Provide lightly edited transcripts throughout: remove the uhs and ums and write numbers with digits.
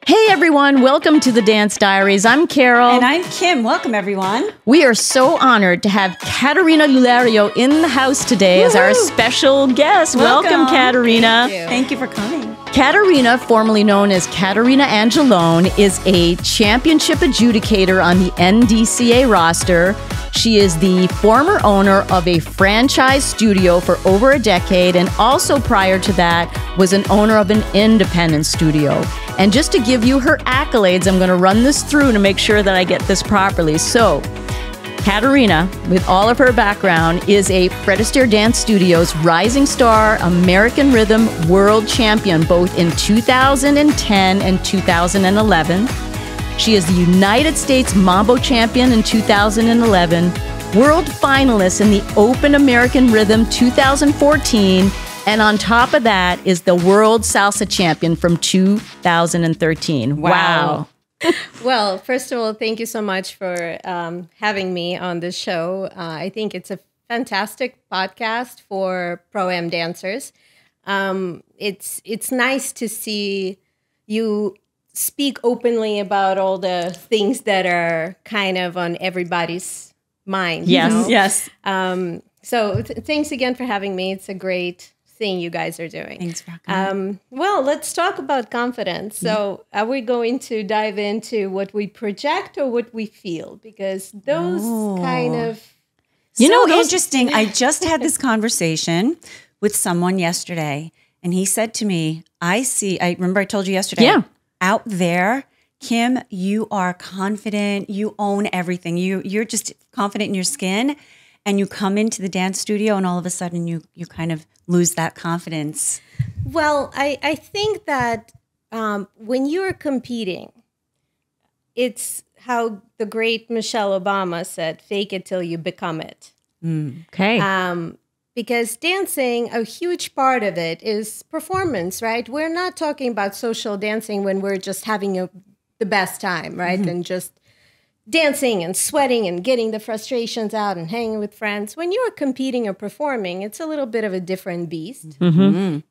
Hey everyone, welcome to the Dance Diaries. I'm Carol. And I'm Kim. Welcome everyone. We are so honored to have Kateryna Ulerio in the house today as our special guest. Welcome Kateryna. Thank you for coming. Kateryna, formerly known as Kateryna Angelone, is a championship adjudicator on the NDCA roster. She is the former owner of a franchise studio for over a decade, and also prior to that was an owner of an independent studio. And just to give you her accolades, I'm going to run this through to make sure that I get this properly. So, Kateryna, with all of her background, is a Fred Astaire Dance Studios Rising Star American Rhythm World Champion, both in 2010 and 2011. She is the United States Mambo Champion in 2011, World Finalist in the Open American Rhythm 2014, and on top of that is the World Salsa Champion from 2013. Wow. Well, first of all, thank you so much for having me on this show. I think it's a fantastic podcast for Pro-Am dancers. It's nice to see you speak openly about all the things that are kind of on everybody's mind. Yes, you know? yes. So thanks again for having me. It's a great thing you guys are doing. Thanks for coming. Well, let's talk about confidence. So are we going to dive into what we project or what we feel? Because those kind of... Interesting. I just had this conversation with someone yesterday, and he said to me, I remember I told you yesterday, out there, Kim, you are confident, you own everything. You're just confident in your skin, and you come into the dance studio and all of a sudden you kind of lose that confidence. Well, I think that when you're competing, it's how the great Michelle Obama said, fake it till you become it. Okay. Because dancing, a huge part of it is performance, right? We're not talking about social dancing when we're just having the best time, right? And just dancing and sweating and getting the frustrations out and hanging with friends. When you're competing or performing, it's a little bit of a different beast. And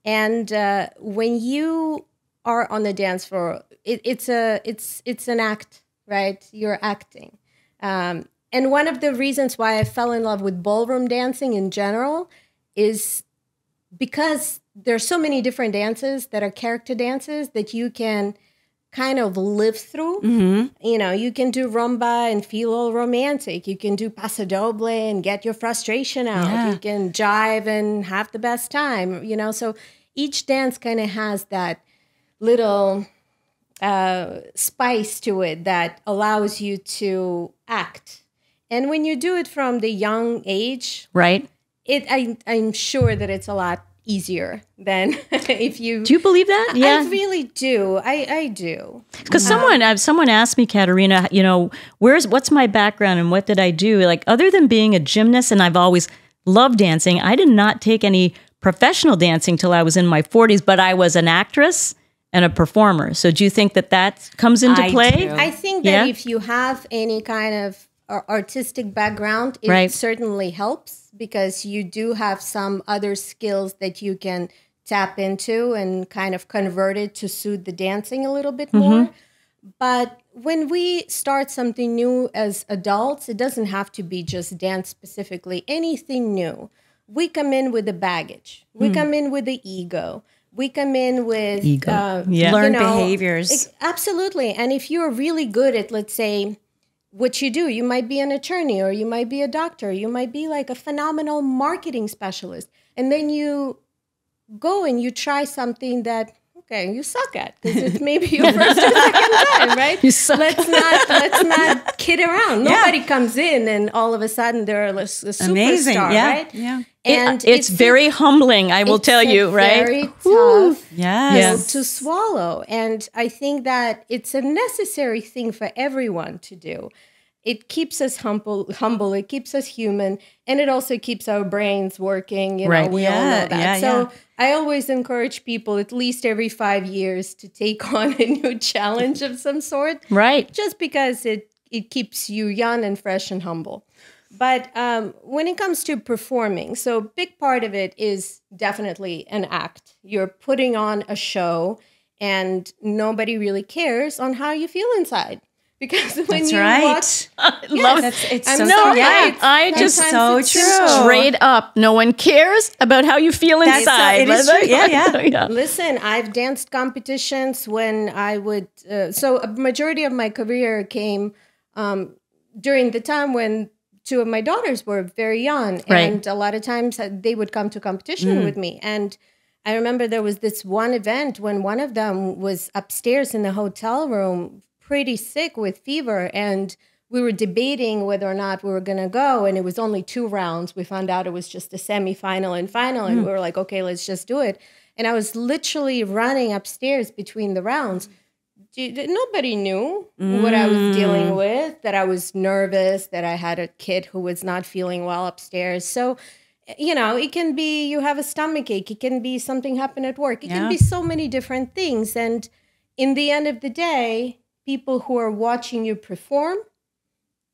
when you are on the dance floor, it's an act, right? You're acting. And one of the reasons why I fell in love with ballroom dancing in general is because there's so many different dances that are character dances that you can kind of live through. You know, you can do rumba and feel all romantic. You can do paso doble and get your frustration out. You can jive and have the best time, you know. So each dance kind of has that little spice to it that allows you to act. And when you do it from the young age, right? I'm sure that it's a lot easier than if you... Do you believe that? Yeah. I really do. I do. Because someone asked me, Kateryna, you know, what's my background and what did I do? Like, other than being a gymnast, and I've always loved dancing, I did not take any professional dancing till I was in my 40s, but I was an actress and a performer. So do you think that comes into play? I think that if you have any kind of artistic background, it certainly helps, because you do have some other skills that you can tap into and kind of convert it to suit the dancing a little bit more. But when we start something new as adults, it doesn't have to be just dance specifically. Anything new, we come in with the baggage. We come in with the ego. We come in with learned behaviors. Absolutely. And if you're really good at, let's say, what you do, you might be an attorney, or you might be a doctor, you might be like a phenomenal marketing specialist. And then you go and you try something that, you suck at, because it's maybe your first or second time, right? You suck. Let's not kid around. Nobody comes in and all of a sudden they're a superstar, right? Yeah. And it's very humbling, I will tell you, right? Very tough pill to swallow. And I think that it's a necessary thing for everyone to do. It keeps us humble. It keeps us human, and it also keeps our brains working. You know, we all know that. So I always encourage people at least every 5 years to take on a new challenge of some sort. Right. Just because it keeps you young and fresh and humble. But when it comes to performing, so a big part of it is definitely an act. You're putting on a show, and nobody really cares on how you feel inside. Because when That's you right. watch, I love it. It's I'm so sorry, yeah. it's- I just sometimes so it's true. straight up, no one cares about how you feel inside. it is true. Yeah. Yeah. Listen, I've danced competitions when I would. So a majority of my career came during the time when two of my daughters were very young, Right. and a lot of times they would come to competition with me. And I remember there was this one event when one of them was upstairs in the hotel room, pretty sick with fever, and we were debating whether or not we were going to go, and it was only 2 rounds. We found out it was just a semifinal and final, and we were like, okay, let's just do it. And I was literally running upstairs between the rounds. Nobody knew what I was dealing with, that I was nervous, that I had a kid who was not feeling well upstairs. So, it can be you have a stomach ache. It can be something happened at work. It can be so many different things. And in the end of the day, people who are watching you perform,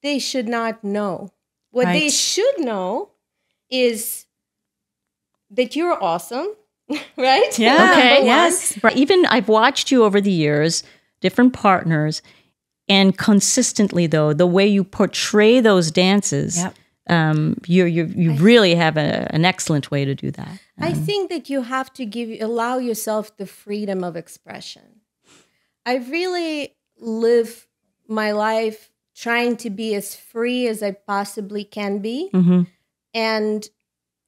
they should not know. What they should know is that you're awesome, right? Yeah. Okay. Yes. Right. Even I've watched you over the years, different partners, and consistently though, the way you portray those dances, you really have an excellent way to do that. I think that you have to allow yourself the freedom of expression. I really live my life trying to be as free as I possibly can be. And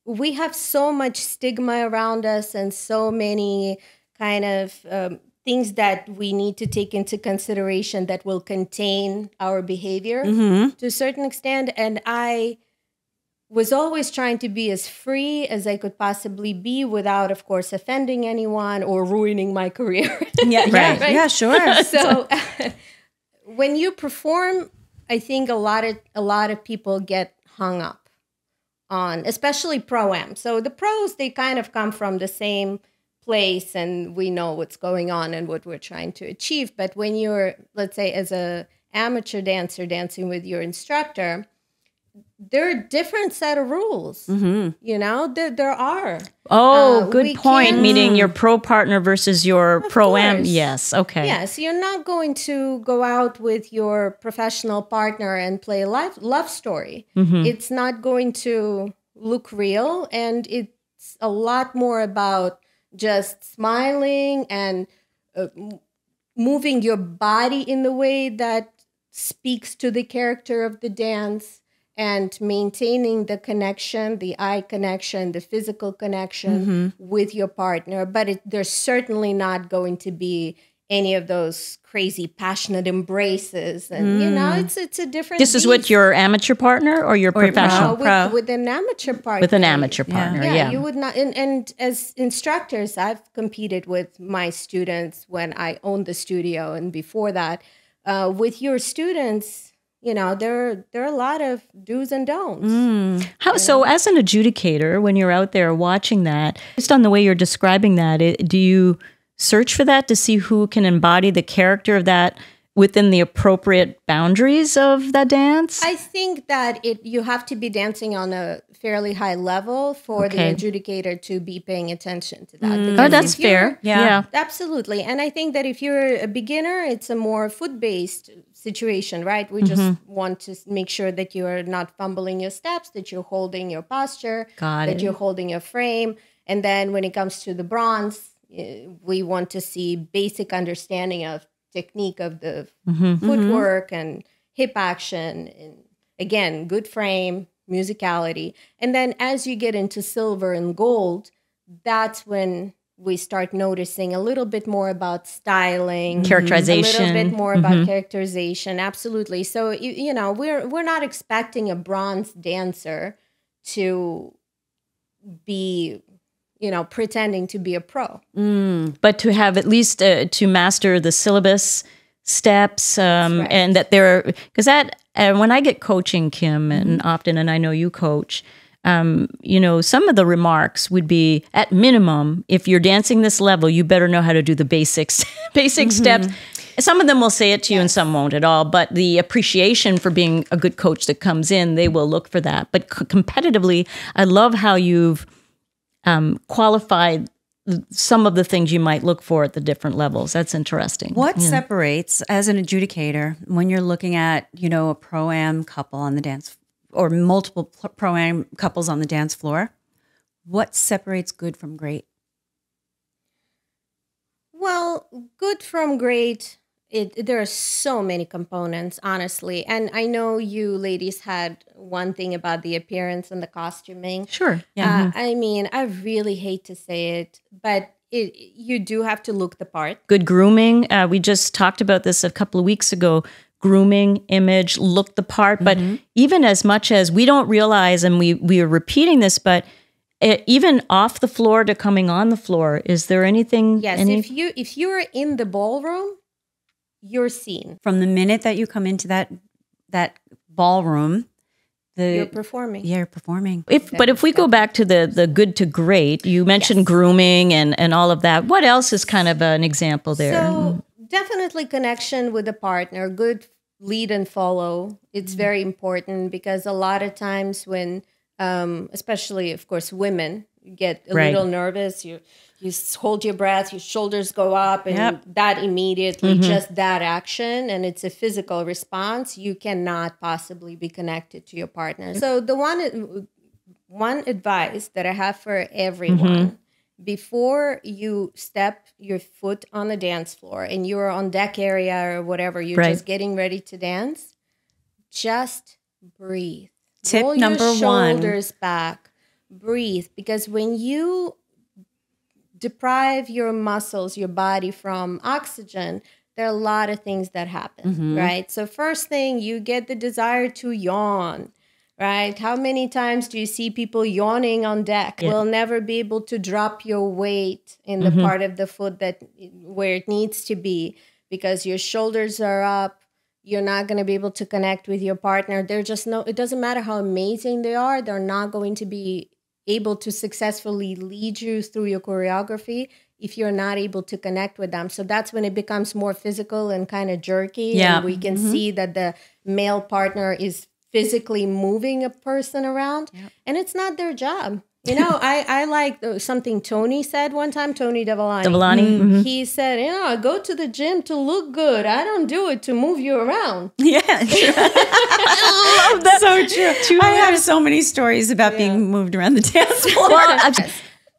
we have so much stigma around us and so many kind of things that we need to take into consideration that will contain our behavior to a certain extent. And I was always trying to be as free as I could possibly be without, of course, offending anyone or ruining my career. Right. Yeah, sure. So when you perform, I think a lot of people get hung up on, especially pro-am. So the pros, they kind of come from the same place and we know what's going on and what we're trying to achieve. But when you're, let's say, as a amateur dancer dancing with your instructor, there are a different set of rules. There are. Oh, good point. can't- Meaning your pro partner versus your pro-am. course. Yes. Okay. Yes, you're not going to go out with your professional partner and play a love story. It's not going to look real, and it's a lot more about just smiling and moving your body in the way that speaks to the character of the dance, and maintaining the connection, the eye connection, the physical connection with your partner. But there's certainly not going to be any of those crazy passionate embraces. And, it's a different This is with your amateur partner or your professional? with an amateur partner. With an amateur partner, yeah. You would not. And as instructors, I've competed with my students when I owned the studio. And before that, with your students, there are a lot of do's and don'ts. So as an adjudicator, when you're out there watching that, just on the way you're describing that, do you search for that to see who can embody the character of that within the appropriate boundaries of that dance? I think that you have to be dancing on a fairly high level for the adjudicator to be paying attention to that. Oh, that's fair. Yeah. Absolutely. And I think that if you're a beginner, it's a more foot-based situation, right? We just want to make sure that you're not fumbling your steps, that you're holding your posture, that you're holding your frame. And then when it comes to the bronze, we want to see basic understanding of technique of the footwork and hip action. And again, good frame, musicality. And then as you get into silver and gold, that's when we start noticing a little bit more about styling, characterization, a little bit more about characterization. Absolutely. So, we're not expecting a bronze dancer to be, pretending to be a pro. But to have at least to master the syllabus steps, and that because that when I get coaching, Kim, and often, and I know you coach, some of the remarks would be, at minimum, if you're dancing this level, you better know how to do the basic steps. Some of them will say it to you and some won't at all, but the appreciation for being a good coach that comes in, they will look for that. But competitively, I love how you've qualified some of the things you might look for at the different levels. That's interesting. What separates, as an adjudicator, when you're looking at, a pro-am couple on the dance, or multiple pro-am couples on the dance floor, what separates good from great? Well, good from great, there are so many components, honestly. And I know you ladies had one thing about the appearance and the costuming. Sure. Yeah. I mean, I really hate to say it, but you do have to look the part. Good grooming. We just talked about this a couple of weeks ago. Grooming, image, look the part. But even as much as we don't realize, and we are repeating this, but even off the floor to coming on the floor, is there anything? Yes, if you're in the ballroom, you're seen. From the minute that you come into that ballroom, you're performing. Yeah, you're performing. But if we go back to the good to great, you mentioned grooming and all of that. What else is kind of an example there? So definitely connection with the partner, good lead and follow. It's very important, because a lot of times when, especially, of course, women get a little nervous, you hold your breath, your shoulders go up, and that immediately, just that action, and it's a physical response, you cannot possibly be connected to your partner. So the one advice that I have for everyone, before you step your foot on the dance floor and you're on deck area or whatever, you're just getting ready to dance, just breathe. Tip Roll number your one. shoulders back. Breathe, because when you deprive your muscles, your body from oxygen, there are a lot of things that happen, right? So first thing, you get the desire to yawn, right? How many times do you see people yawning on deck? We'll never be able to drop your weight in the part of the foot where it needs to be, because your shoulders are up. You're not going to be able to connect with your partner. It doesn't matter how amazing they are. They're not going to be able to successfully lead you through your choreography if you're not able to connect with them. So that's when it becomes more physical and kind of jerky. Yeah. And we can see that the male partner is physically moving a person around, and it's not their job. I like something Tony said one time, Tony Devolani. He said, I go to the gym to look good. I don't do it to move you around. Yeah, true. I love that. So true. I have so many stories about being moved around the dance floor.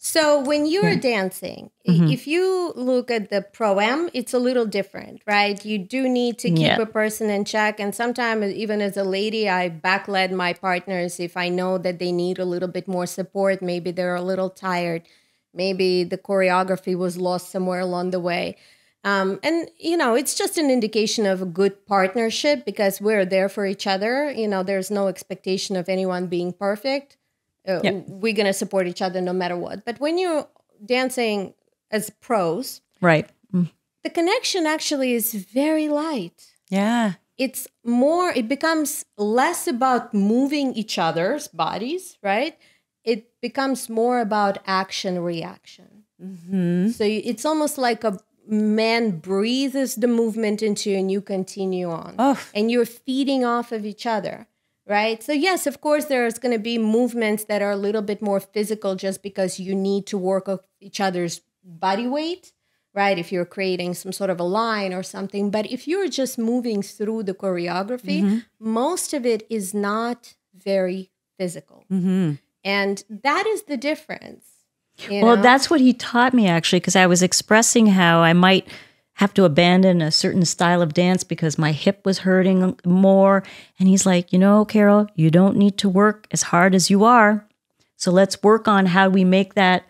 So when you're dancing, if you look at the pro-am, it's a little different, right? You do need to keep a person in check. And sometimes, even as a lady, I backled my partners if I know that they need a little bit more support. Maybe they're a little tired. Maybe the choreography was lost somewhere along the way. And, it's just an indication of a good partnership, because we're there for each other. There's no expectation of anyone being perfect. We're going to support each other no matter what. But when you're dancing as pros, right, the connection actually is very light. Yeah. It becomes less about moving each other's bodies, right? It becomes more about action reaction. So it's almost like a man breathes the movement into you and you continue on. And you're feeding off of each other. Right? So yes, of course, there's going to be movements that are a little bit more physical, just because you need to work off each other's body weight, right? If you're creating some sort of a line or something. But if you're just moving through the choreography, most of it is not very physical. And that is the difference. Well, that's what he taught me, actually, because I was expressing how I might have to abandon a certain style of dance because my hip was hurting more. And he's like, Carol, you don't need to work as hard as you are. So let's work on how we make that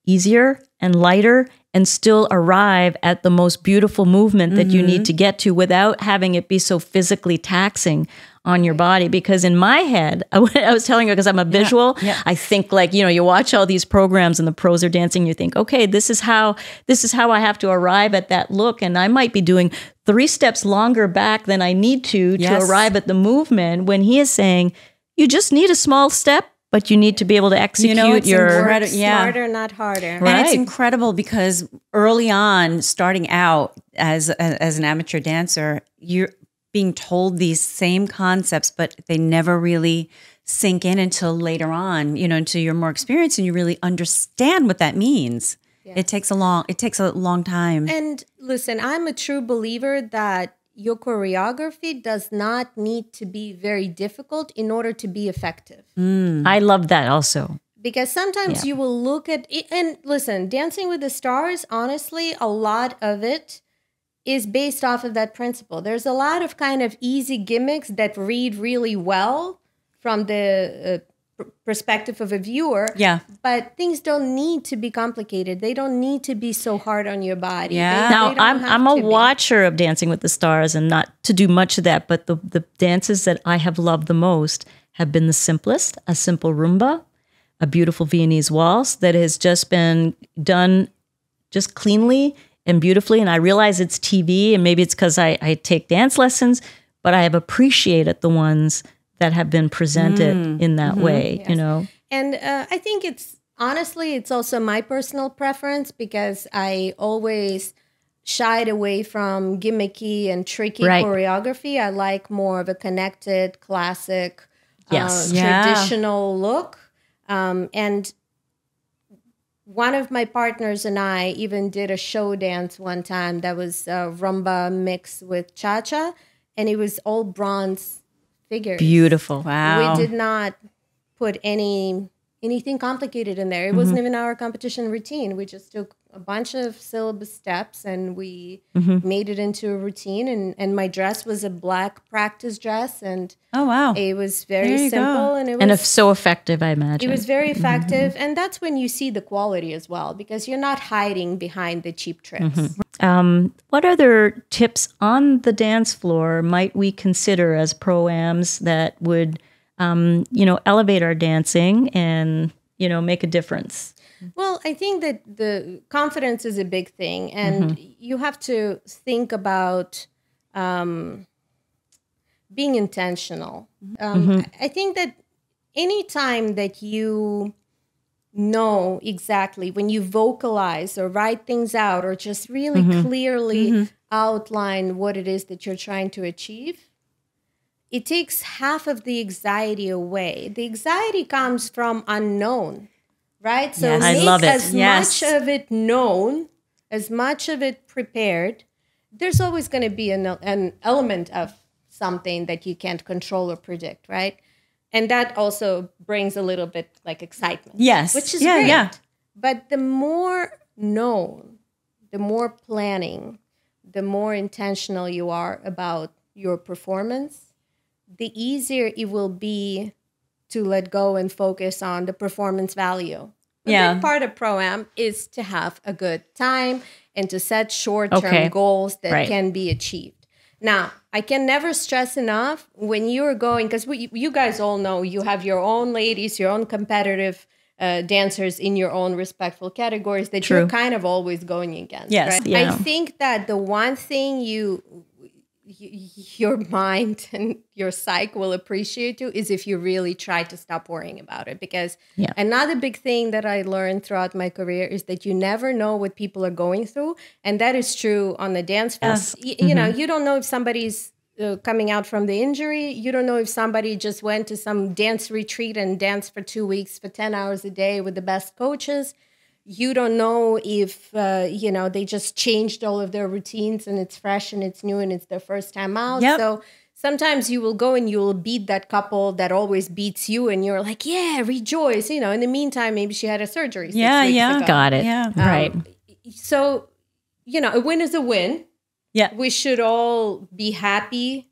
easier and lighter and still arrive at the most beautiful movement that you need to get to without having it be so physically taxing on your body. Because in my head, I was telling her, because I'm a visual, I think you watch all these programs and the pros are dancing, you think, okay, this is how I have to arrive at that look. And I might be doing 3 steps longer back than I need to arrive at the movement, when he is saying, you just need a small step, but you need to be able to execute smarter, not harder. Right. And it's incredible, because early on, starting out as an amateur dancer, you're being told these same concepts, but they never really sink in until later on, until you're more experienced and you really understand what that means. Yes. It takes a long time. And listen, I'm a true believer that your choreography does not need to be very difficult in order to be effective. I love that also. Because sometimes you will look at it, and listen, Dancing with the Stars, honestly, a lot of it is based off of that principle. There's a lot of kind of easy gimmicks that read really well from the perspective of a viewer. Yeah. But things don't need to be complicated. They don't need to be so hard on your body. Yeah. Now, I'm a watcher of Dancing with the Stars, and not to do much of that, but the dances that I have loved the most have been the simplest: a simple rumba, a beautiful Viennese waltz that has just been done just cleanly and beautifully. And I realize it's TV, and maybe it's because I take dance lessons, but I have appreciated the ones that have been presented in that way, yes. And I think it's also my personal preference, because I always shied away from gimmicky and tricky choreography. I like more of a connected, classic, traditional look. And one of my partners and I even did a show dance one time that was rumba mixed with cha-cha, and it was all bronze figures. Beautiful. Wow. We did not put anything complicated in there. It wasn't even our competition routine. We just took a bunch of syllabus steps and we made it into a routine. And my dress was a black practice dress, and oh wow, it was very simple, and it was so effective, I imagine. It was very effective, and that's when you see the quality as well, because you're not hiding behind the cheap tricks. What other tips on the dance floor might we consider as pro-ams that would, elevate our dancing and, make a difference? Well, I think that the confidence is a big thing, and you have to think about being intentional. I think that anytime that you know exactly, when you vocalize or write things out or just really clearly outline what it is that you're trying to achieve, it takes half of the anxiety away. The anxiety comes from unknown. Right? So make as much of it known, as much of it prepared. There's always going to be an element of something that you can't control or predict, right? And that also brings a little bit like excitement. Yes. Which is great. Yeah. But the more known, the more planning, the more intentional you are about your performance, the easier it will be to let go and focus on the performance value. A big part of Pro-Am is to have a good time and to set short-term goals that can be achieved. Now, I can never stress enough when you're going, because you guys all know you have your own ladies, your own competitive dancers in your own respectful categories that you're kind of always going against. Yes. Right? Yeah. I think that the one thing your mind and your psyche will appreciate you is if you really try to stop worrying about it. Because another big thing that I learned throughout my career is that you never know what people are going through. And that is true on the dance floor. Yes. You know, you don't know if somebody's coming out from the injury. You don't know if somebody just went to some dance retreat and danced for 2 weeks for 10 hours a day with the best coaches. You don't know if, they just changed all of their routines and it's fresh and it's new and it's their first time out. Yep. So sometimes you will go and you will beat that couple that always beats you and you're like, yeah, rejoice. In the meantime, maybe she had a surgery 6 weeks ago. Got it. Yeah. Right. So, a win is a win. Yeah. We should all be happy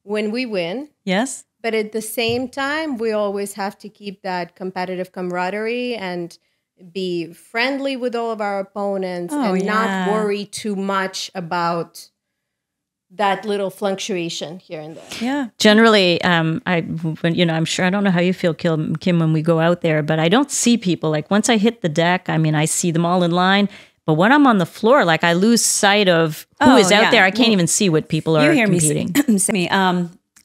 when we win. Yes. But at the same time, we always have to keep that competitive camaraderie and be friendly with all of our opponents and not worry too much about that little fluctuation here and there. Yeah. Generally, I'm sure, I don't know how you feel, Kim, when we go out there, but I don't see people. Like once I hit the deck, I see them all in line. But when I'm on the floor, I lose sight of who is out there. I can't even see what people are competing. You hear me.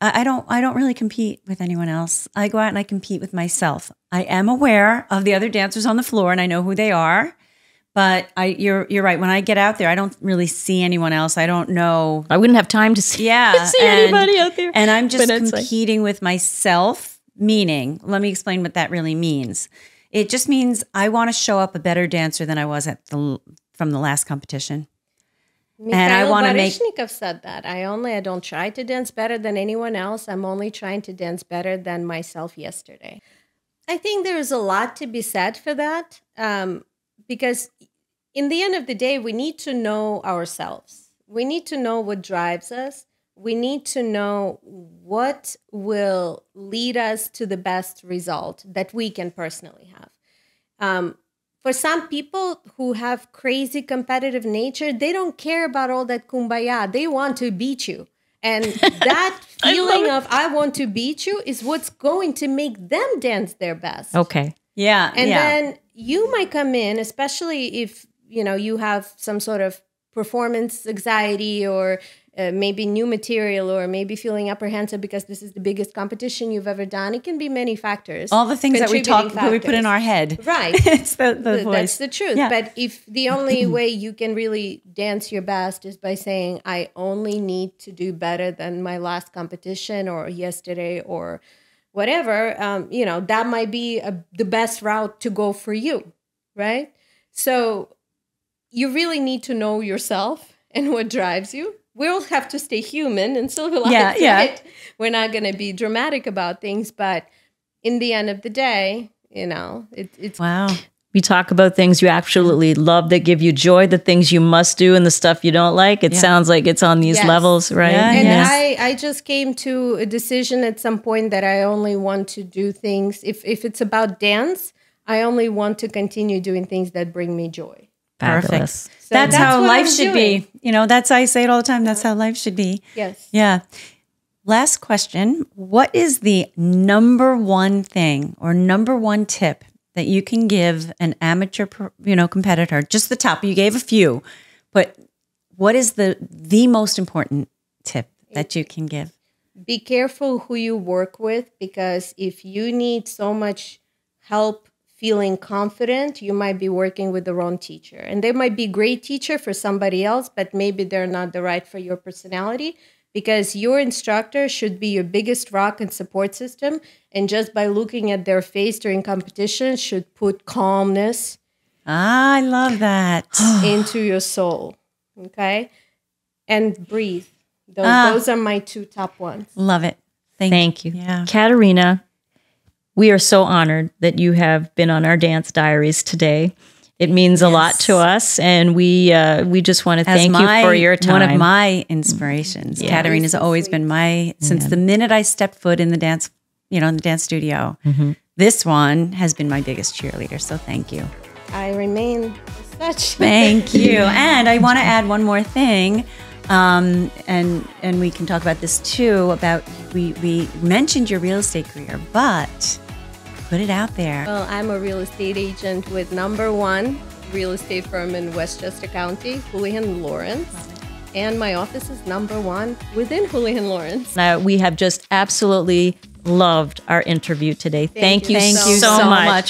I don't really compete with anyone else. I go out and I compete with myself. I am aware of the other dancers on the floor and I know who they are. But you're right. When I get out there, I don't really see anyone else. I don't know. I wouldn't have time to see, anybody out there. And I'm just competing with myself, meaning. Let me explain what that really means. It just means I want to show up a better dancer than I was from the last competition. And I want to make. said that. I don't try to dance better than anyone else. I'm only trying to dance better than myself yesterday. I think there is a lot to be said for that, because in the end of the day, we need to know ourselves. We need to know what drives us. We need to know what will lead us to the best result that we can personally have. For some people who have crazy competitive nature, they don't care about all that kumbaya. They want to beat you. And that feeling of I want to beat you is what's going to make them dance their best. Okay. Yeah. And then you might come in, especially if, you have some sort of performance anxiety or maybe new material or maybe feeling apprehensive because this is the biggest competition you've ever done. It can be many factors. All the things that we put in our head. Right. It's the voice. That's the truth. Yeah. But if the only way you can really dance your best is by saying, I only need to do better than my last competition or yesterday or whatever, that might be the best route to go for you, right? So you really need to know yourself and what drives you. We'll have to stay human and civilize, right? We're not going to be dramatic about things, but in the end of the day, it's... Wow. We talk about things you absolutely love that give you joy, the things you must do and the stuff you don't like. It sounds like it's on these levels, right? Yeah, and I just came to a decision at some point that I only want to do things, if it's about dance, I only want to continue doing things that bring me joy. Perfect. So that's how life should be. I say it all the time. That's how life should be. Yes. Yeah. Last question. What is the number one thing or number one tip that you can give an amateur, competitor? Just the top. You gave a few, but what is the most important tip that you can give? Be careful who you work with, because if you need so much help feeling confident, you might be working with the wrong teacher. And they might be a great teacher for somebody else, but maybe they're not the right for your personality, because your instructor should be your biggest rock and support system. And just by looking at their face during competition should put calmness. I love that. into your soul. Okay? And breathe. Those are my two top ones. Love it. Thank you. Yeah. Kateryna, we are so honored that you have been on our Dance Diaries today. It means a lot to us, and we just want to thank you for your time. One of my inspirations. Yeah. Kateryna's always been since the minute I stepped foot in the dance, in the dance studio. Mm-hmm. This one has been my biggest cheerleader, so thank you. I remain such. Thank you. And I want to add one more thing. And we can talk about this too, about we mentioned your real estate career, but put it out there. Well, I'm a real estate agent with #1 real estate firm in Westchester County, Houlihan Lawrence. And my office is #1 within Houlihan Lawrence. We have just absolutely loved our interview today. Thank you so much.